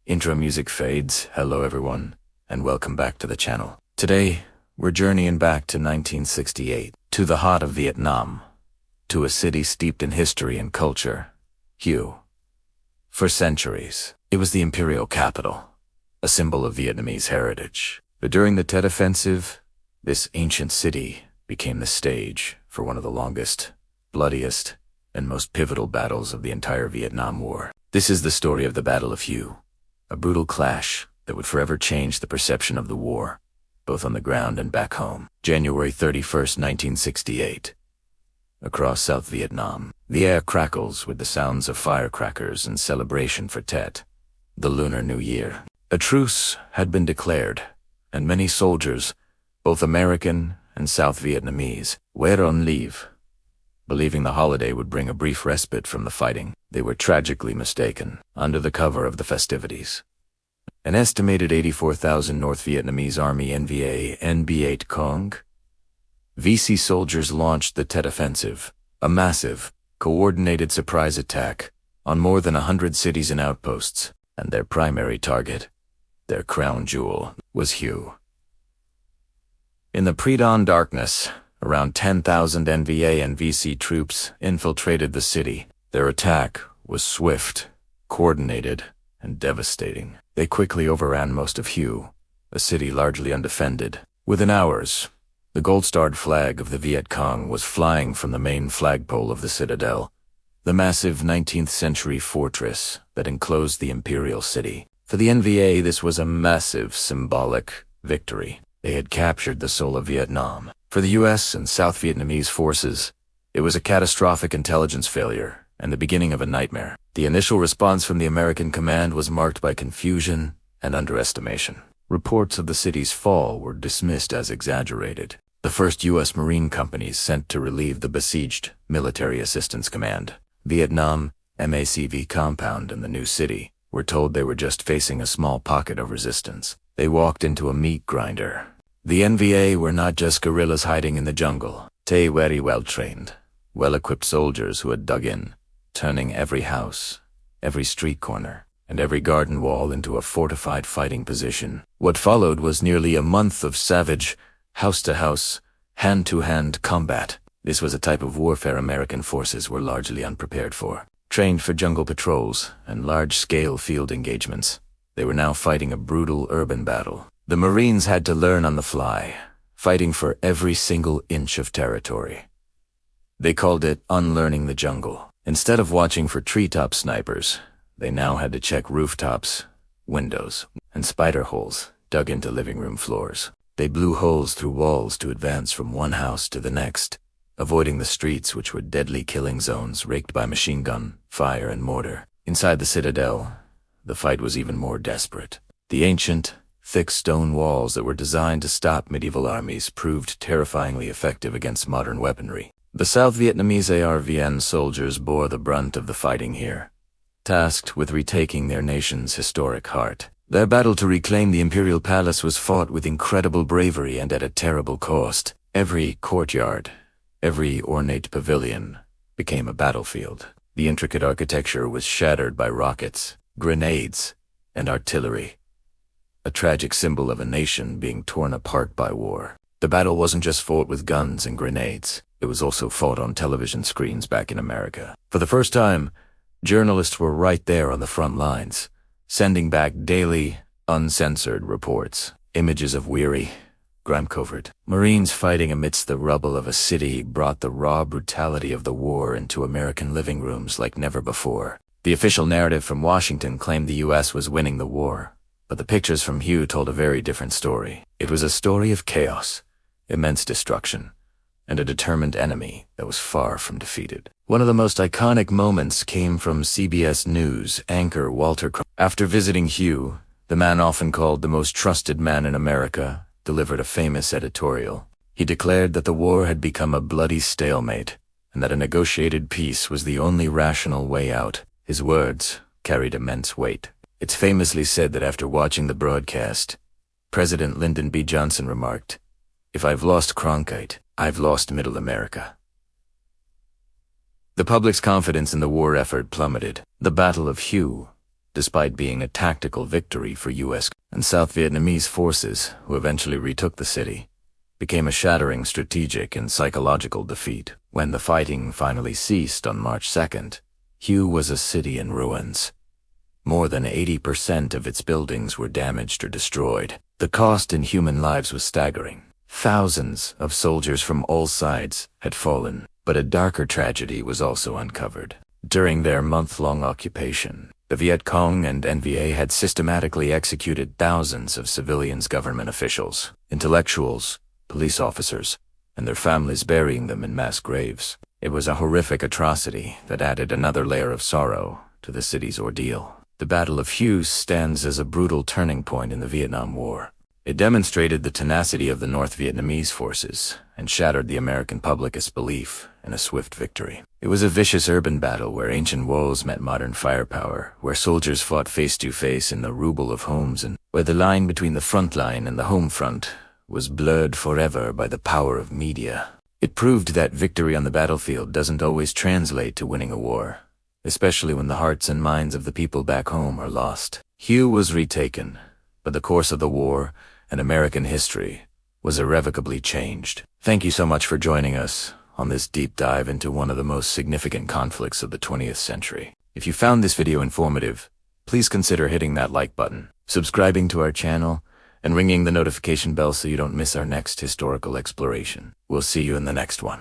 Intro music fades. Hello everyone, and welcome back to the channel. Today, we're journeying back to 1968, to the heart of Vietnam, to a city steeped in history and culture, Hue. For centuries, it was the imperial capital, a symbol of Vietnamese heritage. But during the Tet Offensive, this ancient city became the stage for one of the longest, bloodiest, and most pivotal battles of the entire Vietnam War. This is the story of the Battle of Hue, a brutal clash that would forever change the perception of the war, both on the ground and back home. January 31st, 1968. Across South Vietnam, the air crackles with the sounds of firecrackers in celebration for Tet, the Lunar New Year. A truce had been declared, and many soldiers, both American and South Vietnamese, were on leave, believing the holiday would bring a brief respite from the fighting. They were tragically mistaken. Under the cover of the festivities, an estimated 84,000 North Vietnamese Army NVA and Viet Cong VC soldiers launched the Tet Offensive, a massive, coordinated surprise attack on more than 100 cities and outposts, and their primary target, their crown jewel, was Hue. In the pre-dawn darkness, around 10,000 NVA and VC troops infiltrated the city. Their attack was swift, coordinated, and devastating. They quickly overran most of Hue, a city largely undefended. Within hours, the gold-starred flag of the Viet Cong was flying from the main flagpole of the citadel, the massive 19th-century fortress that enclosed the imperial city. For the NVA, this was a massive symbolic victory. They had captured the soul of Vietnam. For the U.S. and South Vietnamese forces, it was a catastrophic intelligence failure and the beginning of a nightmare. The initial response from the American command was marked by confusion and underestimation. Reports of the city's fall were dismissed as exaggerated. The first U.S. Marine companies sent to relieve the besieged Military Assistance Command, Vietnam, MACV compound in the new city, were told they were just facing a small pocket of resistance. They walked into a meat grinder. The NVA were not just guerrillas hiding in the jungle. They were very well-trained, well-equipped soldiers who had dug in, turning every house, every street corner, and every garden wall into a fortified fighting position. What followed was nearly a month of savage, house-to-house, hand-to-hand combat. This was a type of warfare American forces were largely unprepared for. Trained for jungle patrols and large-scale field engagements, they were now fighting a brutal urban battle. The Marines had to learn on the fly, fighting for every single inch of territory. They called it unlearning the jungle. Instead of watching for treetop snipers, they now had to check rooftops, windows, and spider holes dug into living room floors. They blew holes through walls to advance from one house to the next, avoiding the streets which were deadly killing zones raked by machine gun, fire, and mortar. Inside the citadel, the fight was even more desperate. The ancient, thick stone walls that were designed to stop medieval armies proved terrifyingly effective against modern weaponry. The South Vietnamese ARVN soldiers bore the brunt of the fighting here, tasked with retaking their nation's historic heart. Their battle to reclaim the imperial palace was fought with incredible bravery and at a terrible cost. Every courtyard, every ornate pavilion became a battlefield. The intricate architecture was shattered by rockets, grenades, and artillery, a tragic symbol of a nation being torn apart by war. The battle wasn't just fought with guns and grenades. It was also fought on television screens back in America. For the first time, journalists were right there on the front lines, sending back daily, uncensored reports. Images of weary, grime-covered Marines fighting amidst the rubble of a city brought the raw brutality of the war into American living rooms like never before. The official narrative from Washington claimed the U.S. was winning the war, but the pictures from Hue told a very different story. It was a story of chaos, immense destruction, and a determined enemy that was far from defeated. One of the most iconic moments came from CBS News anchor Walter Cronkite. After visiting Hue, the man often called the most trusted man in America delivered a famous editorial. He declared that the war had become a bloody stalemate, and that a negotiated peace was the only rational way out. His words carried immense weight. It's famously said that after watching the broadcast, President Lyndon B. Johnson remarked, "If I've lost Cronkite, I've lost Middle America." The public's confidence in the war effort plummeted. The Battle of Hue despite being a tactical victory for U.S. and South Vietnamese forces, who eventually retook the city, became a shattering strategic and psychological defeat. When the fighting finally ceased on March 2nd, Hue was a city in ruins. More than 80% of its buildings were damaged or destroyed. The cost in human lives was staggering. Thousands of soldiers from all sides had fallen, but a darker tragedy was also uncovered. During their month-long occupation, the Viet Cong and NVA had systematically executed thousands of civilians, government officials, intellectuals, police officers, and their families, burying them in mass graves. It was a horrific atrocity that added another layer of sorrow to the city's ordeal. The Battle of Hue stands as a brutal turning point in the Vietnam War. It demonstrated the tenacity of the North Vietnamese forces and shattered the American public's belief in a swift victory. It was a vicious urban battle where ancient walls met modern firepower, where soldiers fought face-to-face in the rubble of homes, and where the line between the front line and the home front was blurred forever by the power of media. It proved that victory on the battlefield doesn't always translate to winning a war, especially when the hearts and minds of the people back home are lost. Hue was retaken, but the course of the war and American history was irrevocably changed. Thank you so much for joining us on this deep dive into one of the most significant conflicts of the 20th century. If you found this video informative, please consider hitting that like button, subscribing to our channel, and ringing the notification bell so you don't miss our next historical exploration. We'll see you in the next one.